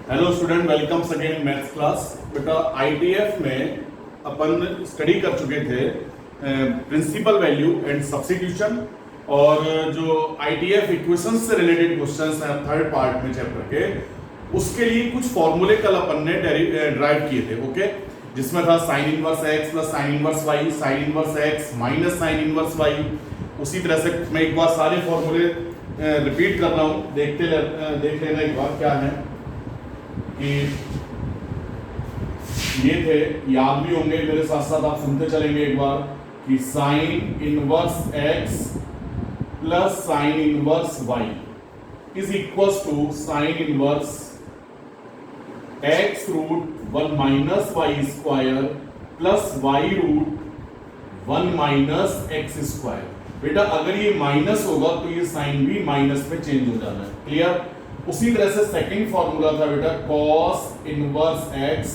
Hello student, welcome again maths class. बेटा ITF में अपन study कर चुके थे प्रिंसिपल वैल्यू एंड सब्स्टिट्यूशन, और जो आईटीएफ इक्वेशंस से रिलेटेड क्वेश्चंस हैं थर्ड पार्ट में चैप्टर के, उसके लिए कुछ फॉर्मूले कल अपन ने ड्राइव किए थे। ओके, जिसमें था sine inverse x plus sine inverse y, sine inverse x minus sine inverse y. उसी तरह से मैं एक बार सारे फॉर्मूले रिपीट कर रहा हूँ, देख लेना एक बार क्या है कि ये थे, याद भी होंगे, मेरे साथ साथ आप सुनते चलेंगे एक बार कि sine inverse x plus sine inverse y is equal to sine inverse x root 1 minus y square plus y root 1 minus x square. बेटा अगर ये माइनस होगा तो ये साइन भी माइनस में चेंज हो जाना है। क्लियर? उसी तरह से सेकंड फॉर्मूला था बेटा cos inverse x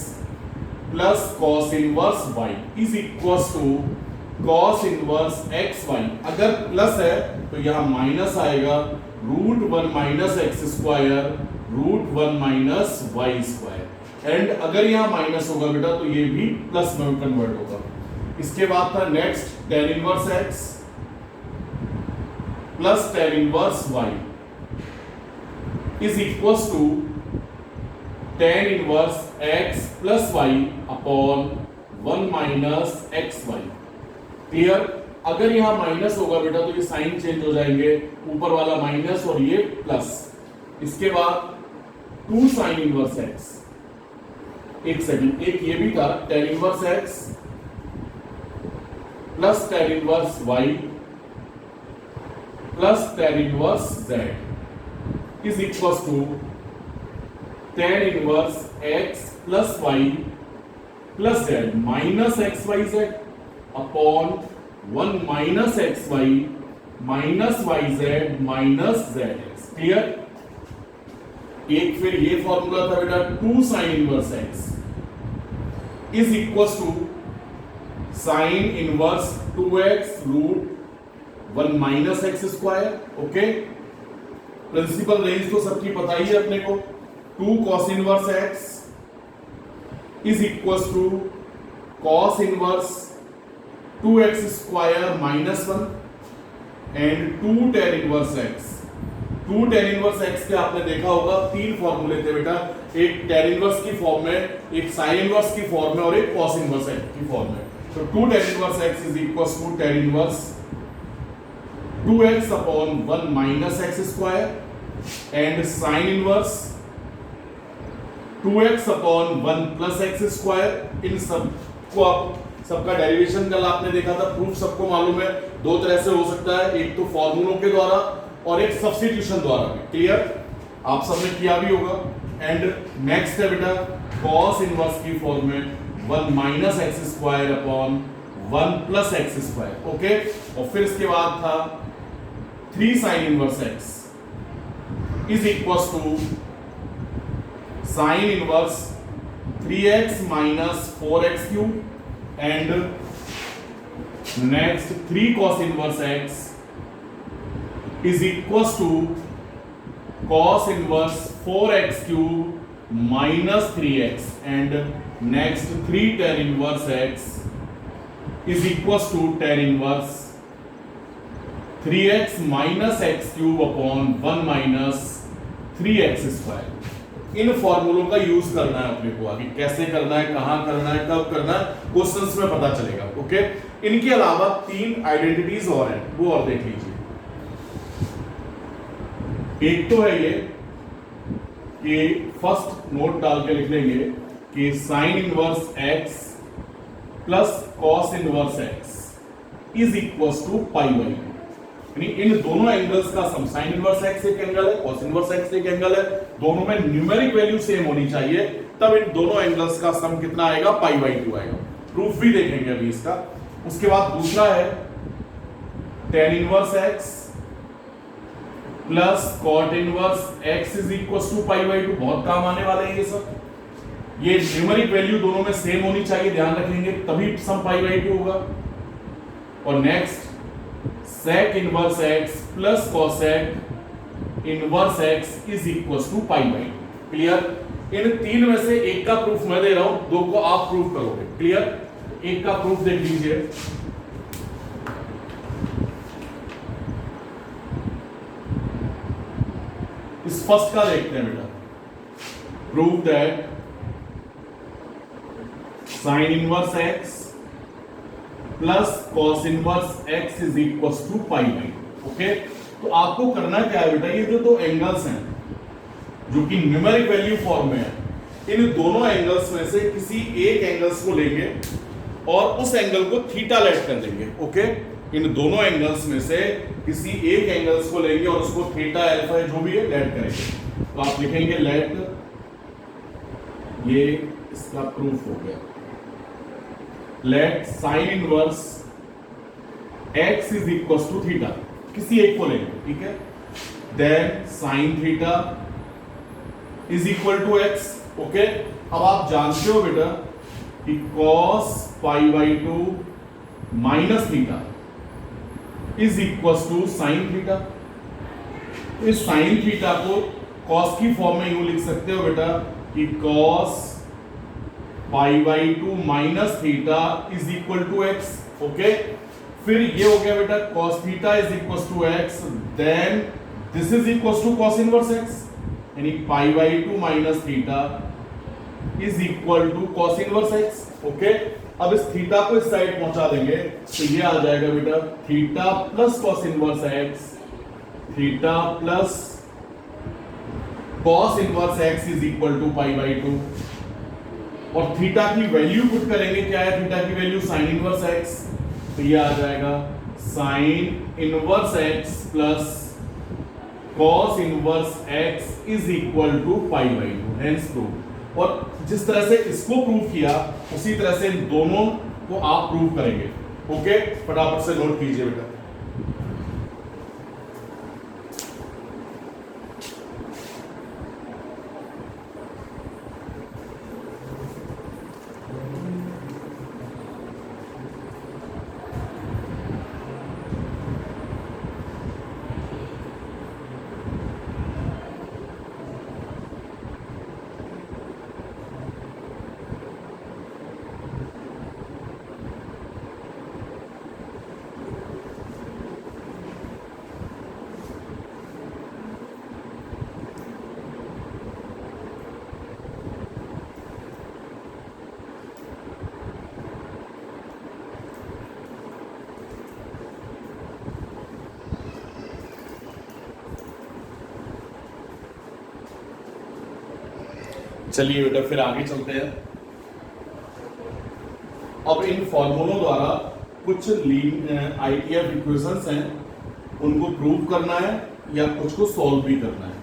plus cos inverse y is equal to cos inverse x y. अगर प्लस है तो यहां माइनस आएगा, root 1 minus x square root 1 minus y square. And अगर यहां माइनस होगा बेटा तो ये भी प्लस में कन्वर्ट होगा। इसके बाद था next tan inverse x plus tan inverse y is equals to tan inverse x plus y upon 1 minus xy। Clear? अगर यहां माइनस होगा बेटा तो ये साइन चेंज हो जाएंगे, ऊपर वाला माइनस और ये प्लस। इसके बाद 2 साइन इनवर्स x, एक सेकंड, एक ये भी था tan inverse x plus tan inverse y plus tan inverse z is equals to tan inverse x plus y plus z minus xyz upon 1 minus xy minus yz minus zx। Clear? एक फिर ये formula था बेटा 2 sin inverse x is equals to sin inverse 2x root 1 minus x square। Okay, principal range तो सबकी पता ही है अपने को। 2 cos inverse x is equal to cos inverse 2x square minus 1 and 2 tan inverse x। 2 tan inverse x के आपने देखा होगा 3 फॉर्मूले थे बेटा, एक tan इनवर्स की फॉर्म में, एक sin इनवर्स की फॉर्म में और एक cos इनवर्स की फॉर्म में। तो 2 tan inverse x is equal to tan inverse 2x upon 1 minus x square and sin inverse 2x upon 1 plus x square। इन सब को आप सबका डेरिवेशन कल आपने देखा था, प्रूफ सबको मालूम है। दो तरह से हो सकता है, एक तो फॉर्मूलों के द्वारा और एक सब्स्टिट्यूशन द्वारा भी। क्लियर? आप सबने किया भी होगा। एंड नेक्स्ट है बेटा cos इनवर्स की फॉर्म में 1 minus x square upon 1 plus x square। Okay, और फिर इसके बाद था 3 sin inverse x is equals to sin inverse 3x minus 4x cube and next 3 cos inverse x is equals to cos inverse 4x cube minus 3x and next 3 tan inverse x is equals to tan inverse 3x minus x cube upon 1 minus 3x square. इन फॉर्मूलों का use करना है अपने को, आगे कैसे करना है, कहां करना है, कब करना है, क्वेश्चंस में पता चलेगा। ओके, इनके अलावा 3 आइडेंटिटीज और हैं, वो और देख लीजिए। एक तो है ये कि फर्स्ट नोट डाल के लिख लेंगे कि sine inverse x plus cos inverse x is equal to pi by. इन दोनों एंगल्स का सम, साइन इनवर्स x एक एंगल है, cos इनवर्स x एक एंगल है, दोनों में न्यूमेरिक वैल्यू सेम होनी चाहिए, तब इन दोनों एंगल्स का सम कितना आएगा, पाई बाई 2 आएगा। प्रूफ भी देखेंगे अभी इसका। उसके बाद दूसरा है tan inverse x plus cot inverse x is equal to pi by 2। बहुत काम आने वाले हैं ये सब। ये न्यूमेरिक वैल्यू दोनों में सेम होनी चाहिए, ध्यान रखेंगे, तभी सम पाई बाई 2 होगा। और next sec inverse x plus cosec inverse x is equal to pi by 2। Clear? इन तीन में से एक का प्रूफ मैं दे रहा हूं, दो को आप प्रूफ करोगे। क्लियर? एक का प्रूफ देख लीजिए। इस फर्स्ट का देखते हैं बेटा। Prove that sine inverse x plus cos inverse x is equal to pi by. Okay, तो आपको करना क्या है बेटा, ये जो दो एंगल्स हैं जो कि न्यूमेरिक वैल्यू फॉर्म में है, इन दोनों एंगल्स में से किसी एक एंगल्स को लेंगे और उस एंगल को थीटा लेट कर देंगे। ओके, इन दोनों एंगल्स में से किसी एक एंगल्स को लेंगे और उसको थीटा अल्फा जो भी है लेट करेंगे। तो आप लिखेंगे लेट, ये इसका प्रूफ हो गया। Let sine inverse x is equal to theta, किसी एक को लेंगे, ठीक है। Then sine theta is equal to x. Okay, अब आप जानते हो बेटा कि cos pi by 2 minus theta is equal to sine theta. इस साइन थीटा को cos की फॉर्म में यूं लिख सकते हो बेटा कि cos pi by 2 minus theta is equal to x. Okay, फिर ये हो गया बेटा cos theta is equal to x, then this is equal to cos inverse x, यानी pi by 2 minus theta is equal to cos inverse x. Okay, अब इस theta को इस साइड पहुंचा देंगे तो ये आ जाएगा बेटा theta plus cos inverse x, theta plus cos inverse x is equal to pi by 2। और थीटा की वैल्यू पुट करेंगे, क्या है थीटा की वैल्यू, साइन इनवर्स एक्स, तो ये आ जाएगा sine inverse x plus cos inverse x is equal to pi by 2, hence proof. और जिस तरह से इसको प्रूव किया उसी तरह से इन दोनों को आप प्रूव करेंगे। ओके, फटाफट से नोट कीजिए बेटा। चलिए बेटा फिर आगे चलते हैं। अब इन फॉर्मूलों द्वारा कुछ आईटीएफ इक्वेशंस हैं, उनको प्रूव करना है या कुछ को सॉल्व भी करना है।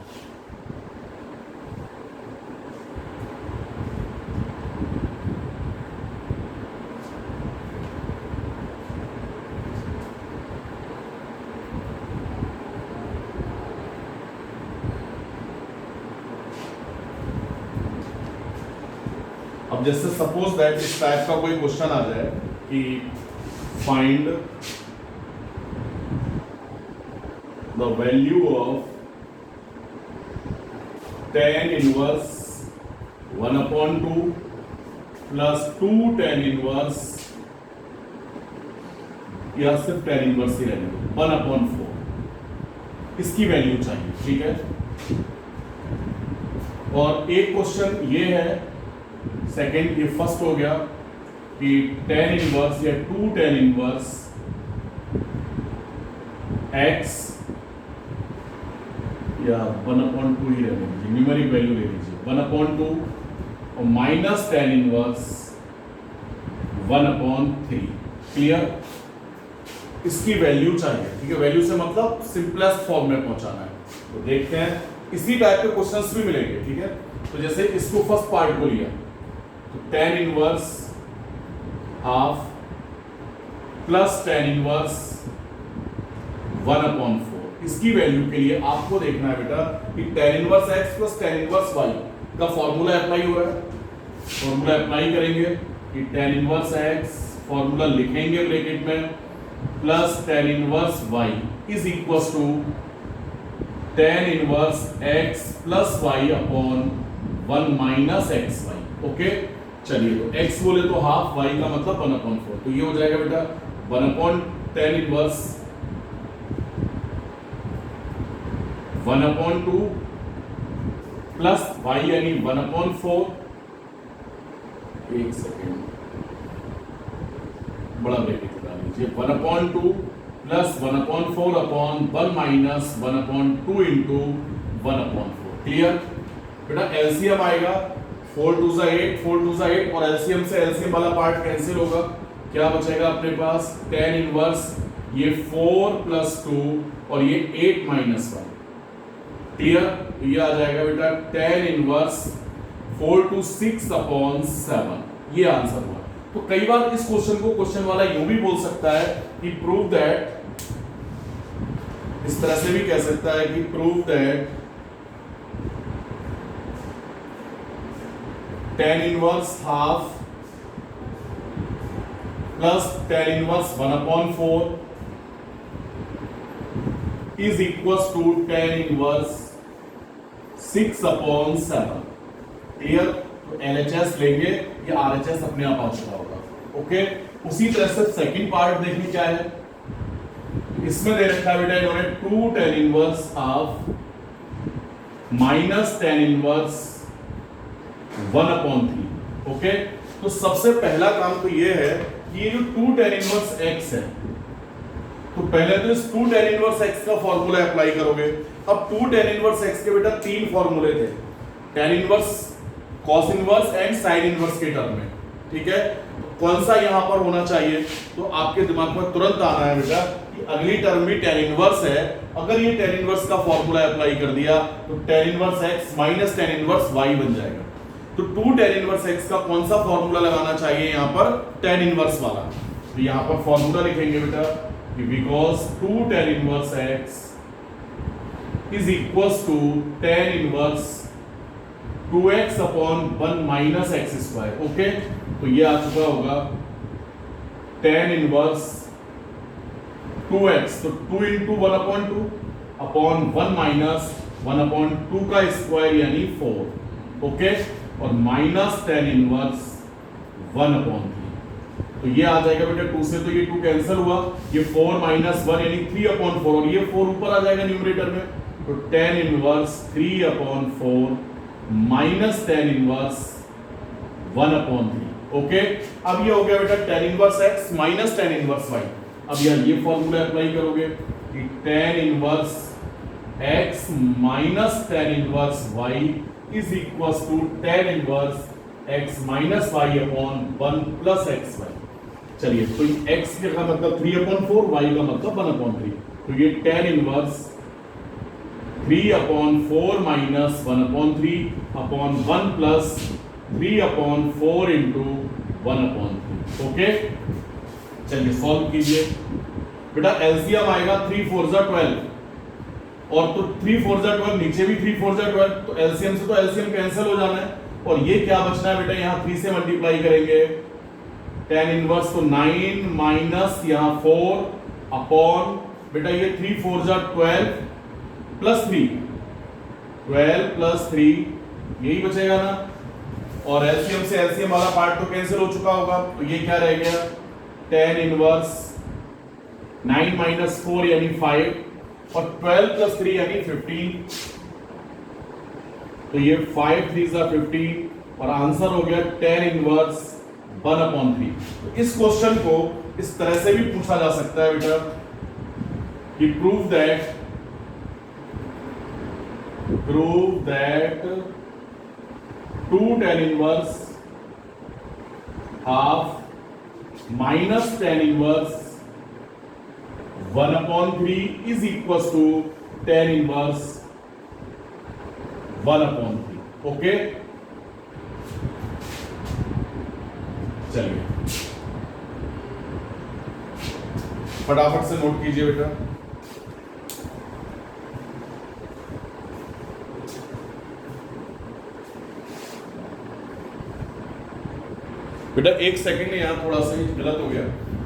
अब जैसे सपोज दैट इस टाइप का कोई क्वेश्चन आ जाए कि find the value of tan inverse 1/2 plus 2 tan inverse, या सिर्फ tan इनवर्स ही रहने दो, 1/4, इसकी वैल्यू चाहिए, ठीक है। और एक क्वेश्चन ये है, सेकेंड, ये फर्स्ट हो गया कि tan इनवर्स या 2 tan इनवर्स x या 1/2 ही रहने दीजिए, न्यूमेरिक वैल्यू ले लीजिए 1/2 और माइनस tan इनवर्स 1/3। क्लियर? इसकी वैल्यू चाहिए, ठीक है। वैल्यू से मतलब सिंपलेस्ट फॉर्म में पहुंचाना है। तो देखते हैं, इसी टाइप के क्वेश्चंस भी मिलेंगे, ठीक है। तो जैसे इसको फर्स्ट पार्ट को लिया तो tan inverse half plus tan inverse 1/4, इसकी वैल्यू के लिए आपको देखना है बेटा कि tan inverse x plus tan inverse y का फॉर्मूला अप्लाई हो रहा है। फॉर्मूला अप्लाई करेंगे कि tan इनवर्स x, फॉर्मूला लिखेंगे ब्रैकेट में, plus tan inverse y is equal to tan inverse x plus y upon 1 minus x y. Okay, चलिए तो x बोले तो हाफ, y का मतलब 1/4, तो ये हो जाएगा बेटा 1/tan इनवर्स 1/2 प्लस y यानी 1/4। एक सेकेंड, बड़ा ब्रैकेट लगा लीजिए, 1/2 plus 1/4 upon 1 minus 1/2 into 1/4। Clear बेटा? एलसीएम आएगा 4 2 सा 8, 4 2 सा 8 और एलसीएम से एलसीएम वाला पार्ट कैंसिल होगा। क्या बचेगा अपने पास? tan इनवर्स ये 4 प्लस 2 और ये 8 माइनस 1। क्लियर? ये आ जाएगा बेटा tan इनवर्स 4 to 6 अपॉन 7। ये आंसर हुआ। तो कई बार इस क्वेश्चन को क्वेश्चन वाला यूं भी बोल सकता है कि प्रूव दैट, इस तरह से भी कह सकता है कि prove that tan inverse half plus tan inverse 1/4 is equals to tan inverse 6/7। Clear? तो LHS लेंगे, ये RHS अपने आप आ चुका होगा। ओके, उसी तरह से सेकंड पार्ट देखिए क्या है। इसमें दे रखा है बेटा इन्होंने 2 tan inverse half minus tan inverse 1/3। Okay, तो सबसे पहला काम तो ये है कि ये जो 2 tan इनवर्स x है, तो पहले तो इस 2 tan इनवर्स x का फॉर्मूला अप्लाई करोगे। अब 2 tan इनवर्स x के बेटा 3 फॉर्मूले थे, tan inverse, cos inverse and sin inverse के टर्म में। ठीक है, तो कौन सा यहां पर होना चाहिए? तो आपके दिमाग में तुरंत आना है बेटा कि अगली टर्म भी tan इनवर्स है। अगर ये tan इनवर्स का फॉर्मूला अप्लाई कर दिया तो tan inverse x minus tan inverse y बन जाएगा। तो 2 tan इनवर्स x का कौन सा फॉर्मूला लगाना चाहिए यहां पर? tan इनवर्स वाला। तो यहां पर फॉर्मूला लिखेंगे बेटा कि because 2 tan inverse x is equals to tan inverse 2x upon 1 minus x square. Okay, तो ये आ चुका होगा tan इनवर्स 2x, तो 2 इंटू 1/2 अपॉन 1 माइनस 1/2 का स्क्वायर यानी 4। ओके, और माइनस tan इनवर्स 1/3। तो ये आ जाएगा बेटा 2 से, तो ये 2 कैंसिल हुआ, ये 4 माइनस 1 यानी 3/4 और ये 4 ऊपर आ जाएगा न्यूमरेटर में। तो tan inverse 3/4 minus tan inverse 1/3। Okay, अब ये हो गया बेटा tan inverse x minus tan inverse y। अब यार ये फॉर्मूला अप्लाई करोगे कि tan inverse x minus tan inverse y is equals to tan inverse x minus y upon 1 plus xy। चलिए, तो x का मतलब 3/4, y का मतलब 1/3। तो ये tan inverse 3/4 minus 1/3 upon 1 plus 3/4 into 1/3। Okay, चलिए सॉल्व कीजिए बेटा। एलसीएम आएगा 3 4 जा 12 और तो 3 4 जा 12, नीचे भी 3 4 जा 12, तो एलसीएम से तो एलसीएम कैंसिल हो जाना है और ये क्या बचना है बेटा? यहाँ 3 से मल्टीप्लाई करेंगे, tan इनवर्स तो 9 माइनस यहाँ 4 अपॉन बेटा ये 3 4 जा 12 प्लस 3, 12 प्लस 3, यही बचेगा ना। और एलसीएम से एलसीएम वाला पार्ट तो कैंसिल हो चुका होगा, तो ये क्या रह गया? tan इनवर्स 9 माइनस 4 यानी 5 और 12 प्लस 3 यानी 15। तो ये 5 3 जा 15 और आंसर हो गया tan इनवर्स 1/3। तो इस क्वेश्चन को इस तरह से भी पूछा जा सकता है बेटा कि prove that 2 tan inverse half minus tan inverse 1/3 is equals to tan inverse 1/3। Okay, चलिए फटाफट से नोट कीजिए बेटा। बेटा एक सेकंड में यहाँ थोड़ा सा गलत हो गया,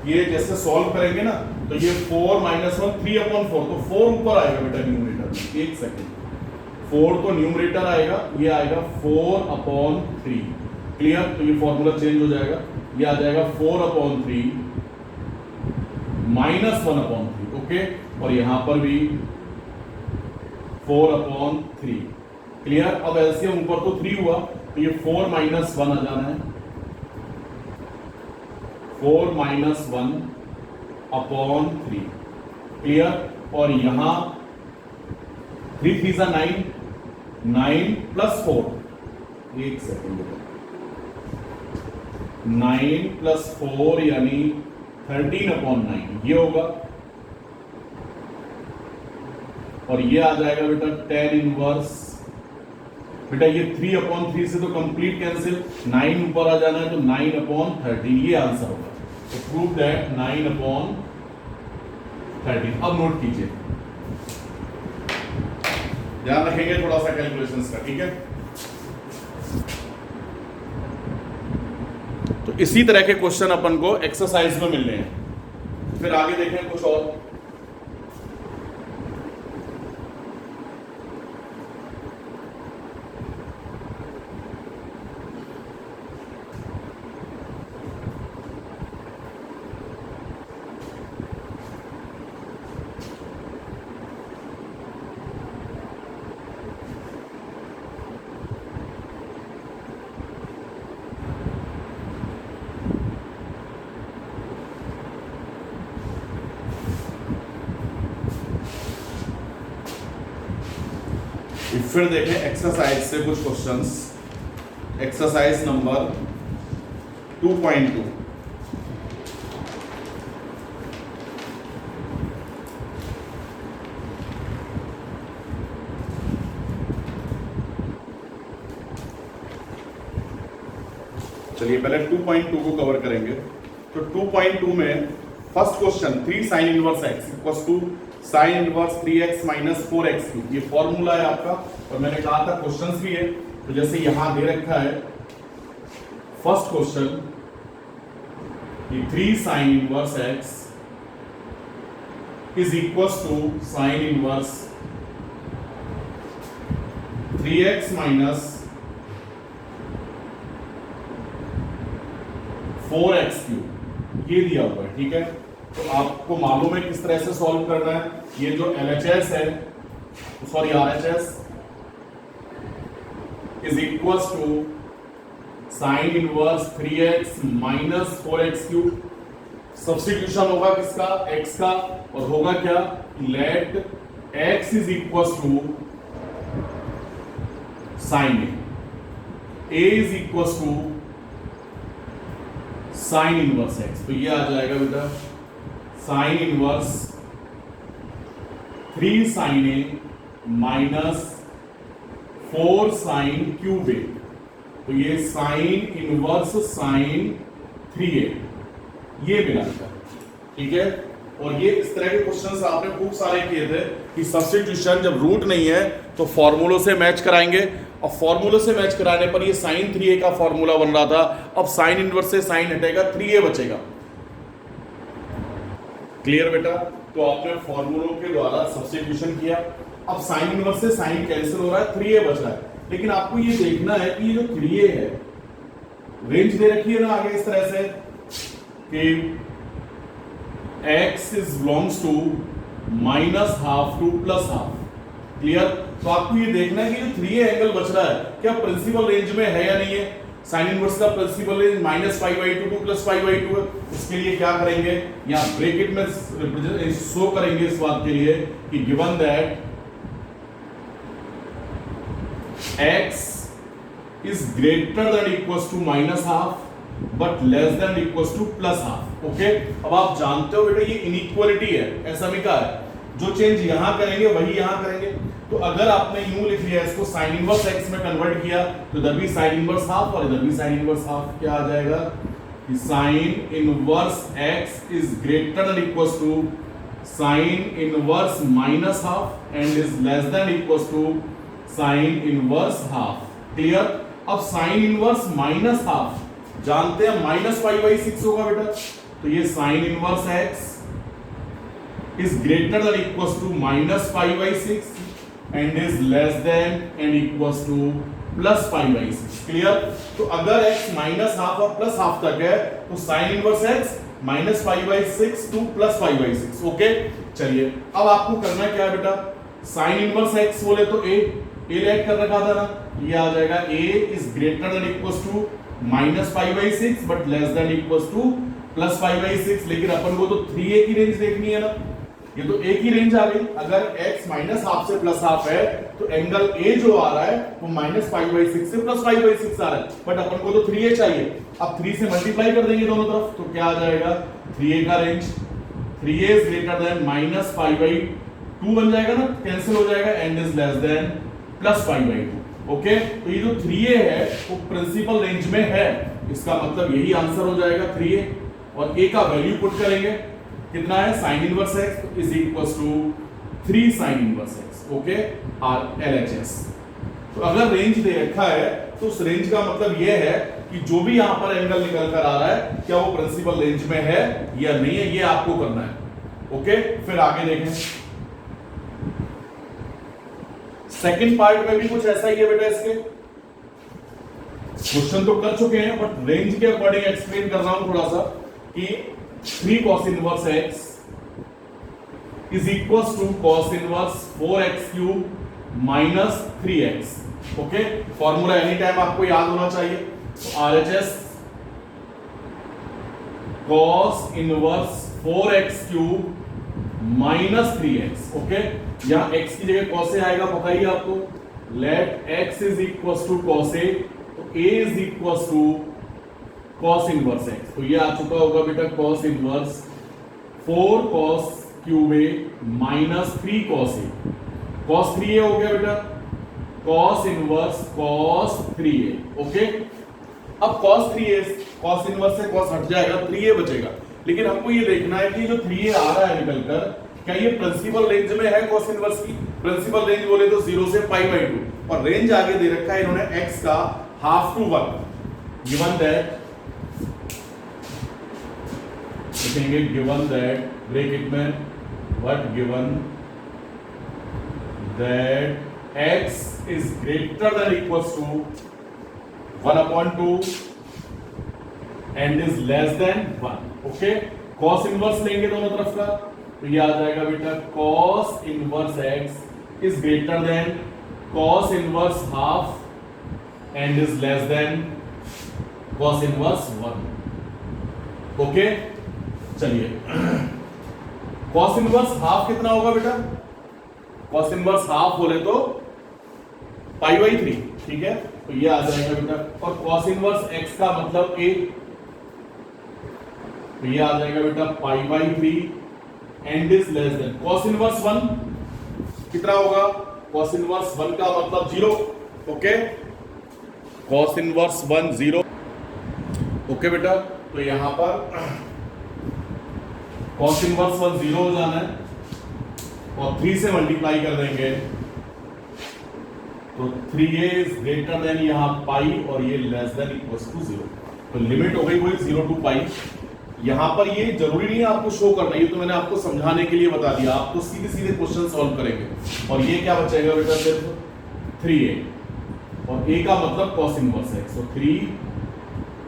ये जैसे सॉल्व करेंगे ना तो ये 4 माइनस 1 3/4, तो 4 ऊपर आएगा बेटा न्यूमरेटर में। एक सेकंड, 4 तो न्यूमरेटर आएगा, ये आएगा 4/3। क्लियर? तो ये फॉर्मूला चेंज हो जाएगा, ये आ जाएगा 4/3 -1/3। ओके, और यहां पर भी 4/3। क्लियर? अब एलसीएम ऊपर तो 3 हुआ, तो ये 4 - 1 आ जाना है, 4 - 1/3। क्लियर? और यहां 3 3 जा 9, 9 + 4, एक सेकेंड, 9 + 4 यानी 13/9 ये होगा, और ये आ जाएगा बेटा tan इनवर्स। बेटा ये 3/3 से तो कंप्लीट कैंसिल, 9 ऊपर आ जाना है तो 9/13, ये आंसर होगा। तो प्रूव दैट 9/13। अब नोट कीजिए, ध्यान रखेंगे थोड़ा सा कैलकुलेशंस का, ठीक है? तो इसी तरह के क्वेश्चन अपन को एक्सरसाइज में मिल रहे हैं। फिर आगे देखें कुछ और। फिर देखें एक्सरसाइज से कुछ क्वेश्चंस। Exercise number 2.2। चलिए पहले 2.2 को कवर करेंगे। तो 2.2 में first question 3 sin inverse x equals to sin inverse 3x - 4x3, ये फॉर्मूला है आपका, और मैंने कहा था क्वेश्चंस भी है। तो जैसे यहां दे रखा है फर्स्ट क्वेश्चन, ये 3 sin inverse x is equals to sin inverse 3x - 4x3, ये दिया हुआ है, ठीक है? तो आपको मालूम है किस तरह से सॉल्व करना है। ये जो LHS है, sorry RHS is equals to sine inverse 3x - 4x3। Substitution होगा किसका? x का, और होगा क्या? Let x is equals to sine a is equals to sine inverse x। तो ये आ जाएगा बेटा sine inverse 3 sin a - 4 sin cube a। तो ये साइन इनवर्स साइन 3a ये मिला था, ठीक है? और ये इस तरह के क्वेश्चंस आपने खूब सारे किए थे कि सब्स्टिट्यूशन जब रूट नहीं है तो फॉर्मूलों से मैच कराएंगे, और फॉर्मूले से मैच कराने पर ये साइन 3a का फॉर्मूला बन रहा था। अब साइन इनवर्स से साइन हटेगा, 3a बचेगा। क्लियर बेटा? तो आपने फॉर्मूलों के द्वारा सब्स्टिट्यूशन किया, अब साइन इनवर्स से साइन कैंसिल हो रहा है, 3a बच रहा है। लेकिन आपको ये देखना है कि ये जो 3a है, रेंज दे रखी है ना आगे इस तरह से कि x is belongs to -½ to +½ clear? तो आपको ये देखना है कि जो 3a एंगल बच रहा है क्या प्रिंसिपल रेंज में है या नहीं है। साइन इनवर्स का प्रिंसिपल रेंज -π/2 to +π/2 है। उसके लिए क्या करेंगे, यहां ब्रैकेट में शो करेंगे इस बात के लिए कि given that x is greater than equals to -½ but less than equals to +½ okay? अब आप जानते हो बेटा ये इनइक्वालिटी है, ऐसा भी कहा है, जो चेंज यहां करेंगे वही यहां करेंगे। तो अगर आपने यूं लिख लिया इसको साइन इनवर्स x में कन्वर्ट किया तो इधर भी साइन इनवर्स हाफ और इधर भी साइन इनवर्स हाफ, क्या आ जाएगा कि sine inverse x is greater than equals to sine inverse -½ and is less than equals to sine inverse half. Clear? अब साइन इनवर्स -½ जानते हैं -π/6 होगा बेटा, तो ये sine inverse x is greater than equals to -π/6 and is less than and equals to plus 5/6। क्लियर? तो अगर x माइनस हाफ और प्लस हाफ तक है तो sine inverse x minus 5/6 to plus 5/6। Okay, चलिए अब आपको करना क्या है बेटा, साइन इनवर्स x बोले तो a लेट कर रखा था ना, ये आ जाएगा a इज greater than equals to minus 5/6 but less than equals to plus 5/6। लेकिन अपन को तो 3a की रेंज देखनी है ना, ये तो एक ही रेंज आ गई। अगर x माइनस हाफ से प्लस हाफ है तो एंगल a जो आ रहा है वो माइनस 5/6 से प्लस 5/6 आ रहा है, बट अपन को तो 3a चाहिए। अब 3 से मल्टीप्लाई कर देंगे दोनों तरफ तो क्या आ जाएगा, 3a का range 3a is greater then minus 5/2 बन जाएगा ना, कैंसिल हो जाएगा, and is less then plus 5/2। Okay, तो ये जो 3a है वो प्रिंसिपल रेंज में है, इसका मतलब यही आंसर हो जाएगा 3a। और a का वैल्यू पुट करेंगे, कितना है, sine inverse x is equals to 3 sine inverse x। Okay, our LHS। तो अगर रेंज दे रखा है तो उस रेंज का मतलब यह है कि जो भी यहां पर एंगल निकल कर आ रहा है क्या वो प्रिंसिपल रेंज में है या नहीं है, ये आपको करना है। ओके, फिर आगे देखें, सेकंड पार्ट में भी कुछ ऐसा ही है बेटा। इसके क्वेश्चन तो कर चुके हैं बट रेंज के अकॉर्डिंग एक्सप्लेन कर रहा हूं थोड़ा सा कि 3 cos inverse x is equals to cos inverse 4x cube minus 3x। Okay, formula any time आपको याद होना चाहिए। तो RHS cos inverse 4x cube minus 3x। Okay, यहां x की जगह cos a आएगा, पता ही आपको। Let x is equals to cos a, तो a is equals to cos inverse x। तो ये आ चुका होगा बेटा cos inverse 4 cos cube a minus 3 cos a, cos 3a हो गया बेटा, cos inverse cos 3a। Okay, अब cos 3a, cos इनवर्स से cos हट जाएगा, 3a बचेगा। लेकिन हमको ये देखना है कि जो 3a आ रहा है निकलकर, क्या ये प्रिंसिपल रेंज में है cos इनवर्स की? प्रिंसिपल रेंज बोले तो 0 से π/2, और रेंज आगे दे रखा है इन्होंने x का हाफ टू 1। गिवन दैट, लिखेंगे गिवन दैट, ब्रैकेट में what, given that x is greater than equals to 1/2 and is less than 1। Okay, cos inverse लेंगे दोनों तरफ का, तो ये आ जाएगा बेटा cos inverse x is greater then cos inverse half and is less than cos inverse 1। Okay, चलिए cos इनवर्स हाफ कितना होगा बेटा, cos इनवर्स हाफ बोले तो π/3। ठीक है, तो ये आ जाएगा बेटा, और cos इनवर्स x का मतलब a, तो ये आ जाएगा बेटा π/3 and is less than cos inverse 1 कितना होगा, cos इनवर्स 1 का मतलब 0। Okay, cos inverse 1 0। ओके बेटा, तो यहां पर cos इनवर्स 1 0 हो जाना है और 3 से मल्टीप्लाई कर देंगे तो 3a इज ग्रेटर देन यहां पाई और ये लेस देन इक्वल्स टू 0। तो लिमिट हो गई वही 0 टू पाई। यहां पर ये जरूरी नहीं है आपको शो करना, ये तो मैंने आपको समझाने के लिए बता दिया, आप तो सीधे सीधे क्वेश्चन सॉल्व करेंगे। और ये क्या बचेगा बेटा, सिर्फ 3a, और a का मतलब cos इनवर्स x, तो 3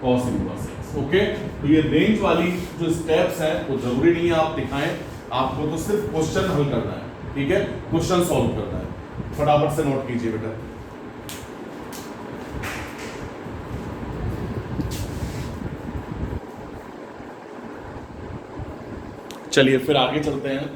cos इनवर्स x। ओके, तो ये रेंज वाली जो स्टेप्स हैं वो जरूरी नहीं है आप दिखाएं, आपको तो सिर्फ क्वेश्चन हल करना है। ठीक है, क्वेश्चन सॉल्व करना है, फटाफट से नोट कीजिए बेटा। चलिए फिर आगे चलते हैं।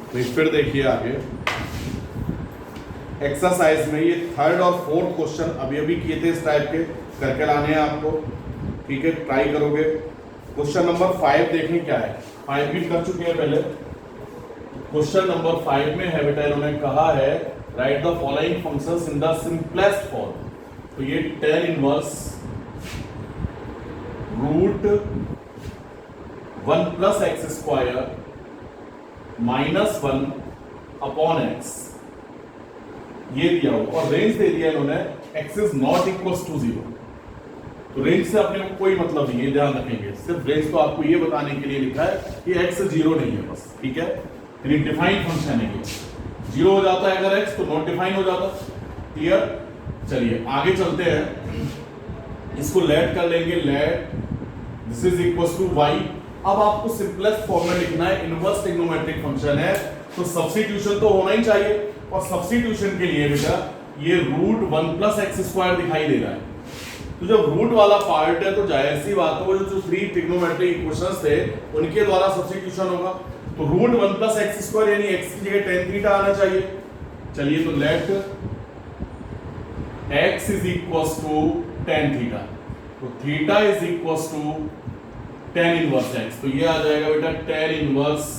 तो फिर देखिए आगे एक्सरसाइज में ये थर्ड और फोर्थ क्वेश्चन अभी अभी किए थे, इस टाइप के करके लाने हैं आपको। ठीक है, ट्राई करोगे। क्वेश्चन नंबर 5 देखें क्या है, 5 भी कर चुके हैं पहले। क्वेश्चन नंबर 5 में है बेटा, इन्होंने कहा है write the following functions in the simplest form. तो ये tan inverse root 1 plus x square minus 1 upon x ये दिया हो, और रेंज दे दिया इन्होंने x is not equal to 0। तो रेंज से अपने को कोई मतलब नहीं है, ध्यान रखेंगे। सिर्फ रेंज तो आपको ये बताने के लिए लिखा है कि x 0 नहीं है बस, ठीक है। यानी डिफाइंड फंक्शन है ये, 0 हो जाता है अगर x तो नॉट डिफाइन हो जाता। क्लियर? चलिए आगे चलते हैं, इसको लेट कर लेंगे, let this is equal to y। अब आपको सिंपलेस्ट फॉर्म में लिखना है, इनवर्स ट्रिग्नोमेट्रिक फंक्शन है तो सब्स्टिट्यूशन तो होना ही चाहिए, और सब्स्टिट्यूशन के लिए बेटा ये रूट 1 प्लस एक्स स्क्वायर दिखाई दे रहा है। तो जब रूट वाला पार्ट है तो जाहिर सी बात है वो जो 3 ट्रिग्नोमेट्रिक इक्वेशंस थे उनके द्वारा सब्स्टिट्यूशन होगा। तो रूट 1 प्लस एक्स स्क्वायर यानी एक्स की जगह tan थीटा आना चाहिए। चलिए तो let x is equal to tan theta, तो theta is equal to tan inverse x। तो ये आ जाएगा बेटा tan इनवर्स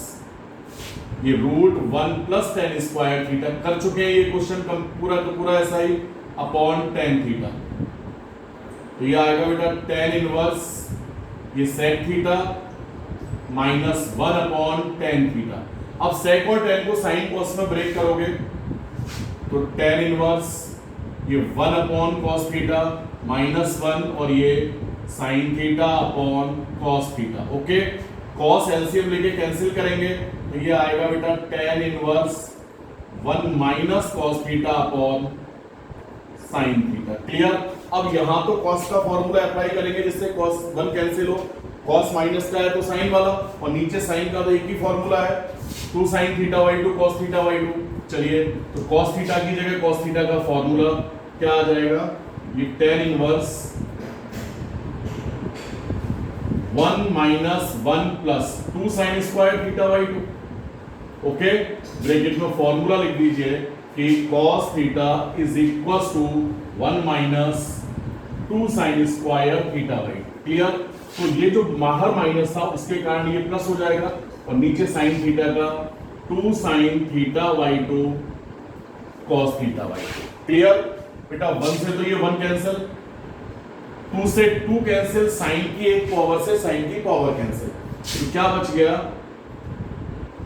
ये root 1 plus tan square theta, कर चुके हैं ये क्वेश्चन पूरा का पूरा ऐसा ही, अपॉन tan थीटा। तो ये आएगा बेटा tan इनवर्स ये sec theta minus 1 upon tan theta. अब sec और tan को sin cos में ब्रेक करोगे तो tan इनवर्स ये 1 अपॉन cos थीटा माइनस 1 और ये sin theta upon cos theta. Okay, cos LCM लेके कैंसिल करेंगे तो ये आएगा बेटा tan inverse 1 minus cos theta upon sin theta. Clear? अब यहां तो cos का फॉर्मूला अप्लाई करेंगे जिससे cos 1 कैंसिल हो, cos माइनस का है तो sin वाला, और नीचे sin का तो एक ही फॉर्मूला है 2 sin theta by 2 cos theta by 2। चलिए तो cos थीटा की जगह cos थीटा का फॉर्मूला क्या आ जाएगा, ये tan inverse 1 minus 1 plus 2 sin square theta by 2। Okay, bracket में फॉर्मूला लिख दीजिए कि cos theta is equal to 1 minus 2 sin square theta by 2। Clear? तो ये जो बाहर माइनस था उसके कारण ये प्लस हो जाएगा, और नीचे sin थीटा का 2 sin theta by 2 cos theta by 2। Clear बेटा? 1 से तो ये 1 कैंसिल, 2 से 2 कैंसिल, sin की एक पावर से sin की पावर कैंसिल, तो क्या बच गया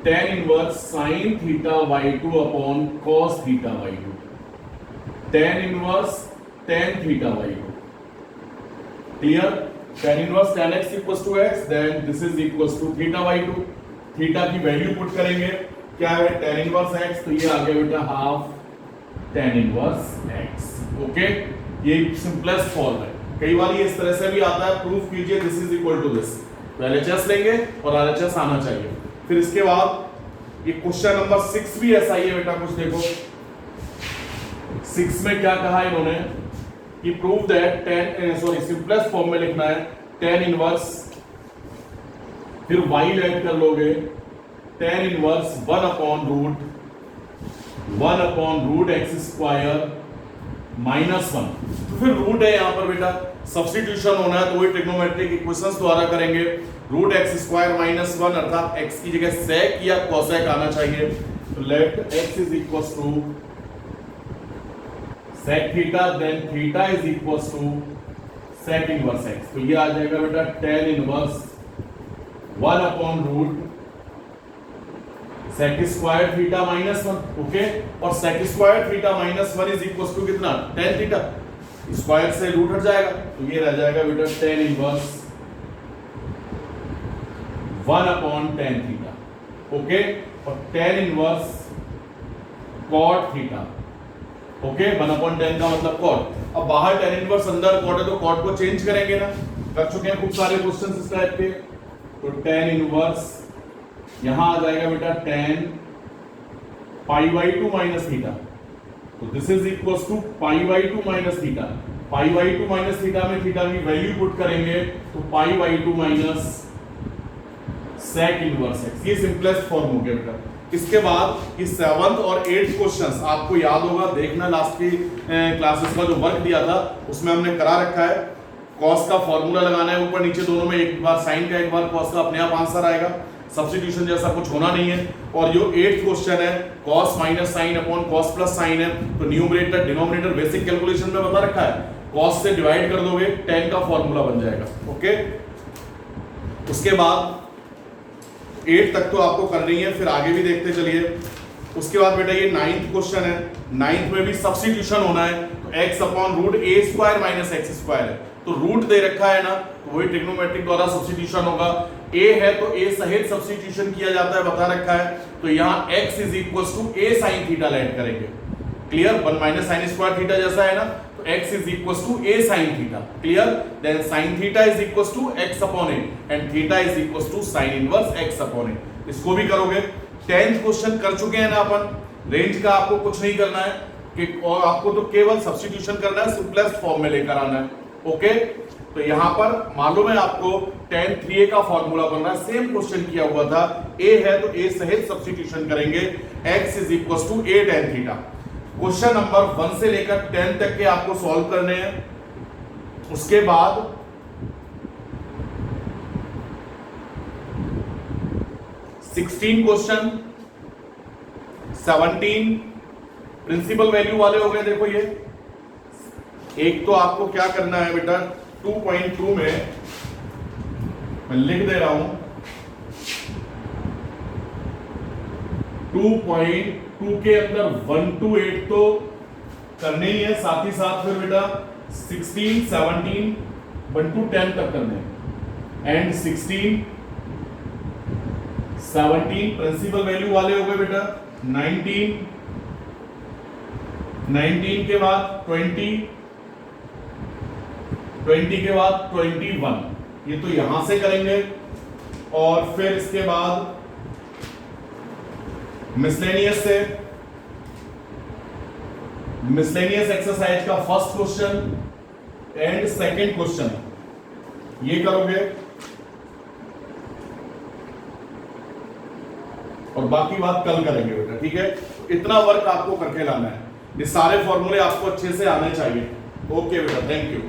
tan inverse sin theta by 2 upon cos theta by 2, tan inverse tan theta by 2। Clear? tan inverse tan x equals to x, then this is equals to theta by 2। Theta की value put करेंगे, क्या है tan inverse x, तो ये आ गया बेटा half tan inverse x। Okay, ये simplest form है। कई बार ये इस तरह से भी आता है, प्रूफ कीजिए this is equal to this, तो LHS लेंगे और RHS आना चाहिए। फिर इसके बाद ये क्वेश्चन नंबर 6 भी ऐसा ही है बेटा, कुछ देखो 6 में क्या कहा इन्होंने कि प्रूव दैट सिंपलेस्ट फॉर्म में लिखना है tan इनवर्स, फिर y ऐड कर लोगे tan inverse 1 upon root x square minus 1। तो फिर रूट है यहाँ पर बेटा, सब्स्टिट्यूशन होना है तो वही ट्रिग्नोमेट्रिक इक्वेशंस द्वारा करेंगे। रूट x स्क्वायर माइनस 1 अर्थात x की जगह sec या cosec आना चाहिए। तो let x is equal to sec theta, then theta is equal to sec inverse x। तो ये आ जाएगा बेटा tan inverse 1 upon root sec square theta minus 1। Okay, और sec square theta minus 1 is equal to कितना, tan theta, square से root हट जाएगा तो ये रह जाएगा बेटा tan inverse 1 upon tan theta. Okay, और tan inverse cot theta. Okay, 1 upon tan का मतलब cot। अब बाहर tan इनवर्स अंदर cot है तो cot को चेंज करेंगे ना, कर चुके हैं खूब सारे क्वेश्चंस इस टाइप के। तो tan इनवर्स यहां आ जाएगा बेटा tan pi by 2 minus theta, तो this is equal to pi by 2 minus theta. Pi by 2 minus theta में थीटा की वैल्यू पुट करेंगे तो pi by 2 minus sec inverse x। ये सिंपलेस्ट फॉर्म हो गया बेटा। इसके बाद इस 7th और 8th क्वेश्चंस आपको याद होगा, देखना लास्ट की क्लासेस का जो वर्क दिया था उसमें हमने करा रखा है। cos का फॉर्मूला लगाना है ऊपर नीचे दोनों में, एक बार sin का एक बार cos का, अपने आप आंसर आएगा। सब्स्टिट्यूशन जैसा कुछ होना नहीं है। और जो 8th क्वेश्चन है cos minus sine upon cos plus sign है, तो न्यूमरेटर डिनोमिनेटर बेसिक कैलकुलेशन में बता रखा है, cos से डिवाइड कर दोगे tan का फॉर्मूला बन जाएगा। ओके, उसके बाद 8 तक तो आपको करनी है, फिर आगे भी देखते चलिए। उसके बाद बेटा ये 9th क्वेश्चन है, 9th में भी सब्स्टिट्यूशन होना है, तो x अपॉन रूट ए स्क्वायर माइनस एक्स स्क्वायर है, तो रूट दे रखा है ना, तो वही ट्रिग्नोमेट्रिक द्वारा सब्स्टिट्यूशन होगा। a है तो a सहित सब्स्टिट्यूशन किया जाता है, बता रखा है, तो यहाँ x is equal to a sine theta add करेंगे। Clear, 1 minus sine square theta जैसा है ना, तो x is equal to a sine theta. Clear, then sine theta is equal to x upon a and theta is equal to sine inverse x upon a। इसको भी करोगे। 10th question कर चुके हैं ना अपन, रेंज का आपको कुछ नहीं करना है कि, और आपको तो केवल सब्स्टिट्यूशन करना है, सिंपलेस्ट फॉर्म में लेकर आना है। ओके, तो यहां पर मालूम है आपको tan 3a का फॉर्मूला बन रहा है, सेम क्वेश्चन किया हुआ था, a है तो a सहित सब्स्टिट्यूशन करेंगे, x is equal to a tan theta. Question number 1 से लेकर 10 तक के आपको सॉल्व करने हैं। उसके बाद 16 क्वेश्चन, 17 प्रिंसिपल वैल्यू वाले हो गए। देखो ये एक तो आपको क्या करना है बेटा, 2.2 में मैं लिख दे रहा हूं, 2.2 के अंदर 1 to 8 तो करने ही है, साथ ही साथ फिर बेटा 16, 17, 1 to 10 तक करने हैं, एंड 16, 17 प्रिंसिपल वैल्यू वाले हो गए बेटा, 19 के बाद 20 के बाद 21, ये तो यहां से करेंगे। और फिर इसके बाद मिसलेनियस से, मिसलेनियस एक्सरसाइज का first question and second question ये करोगे, और बाकी बात कल करेंगे बेटा। ठीक है, इतना वर्क आपको करके लाना है, ये सारे फॉर्मूले आपको अच्छे से आने चाहिए। ओके बेटा, थैंक यू।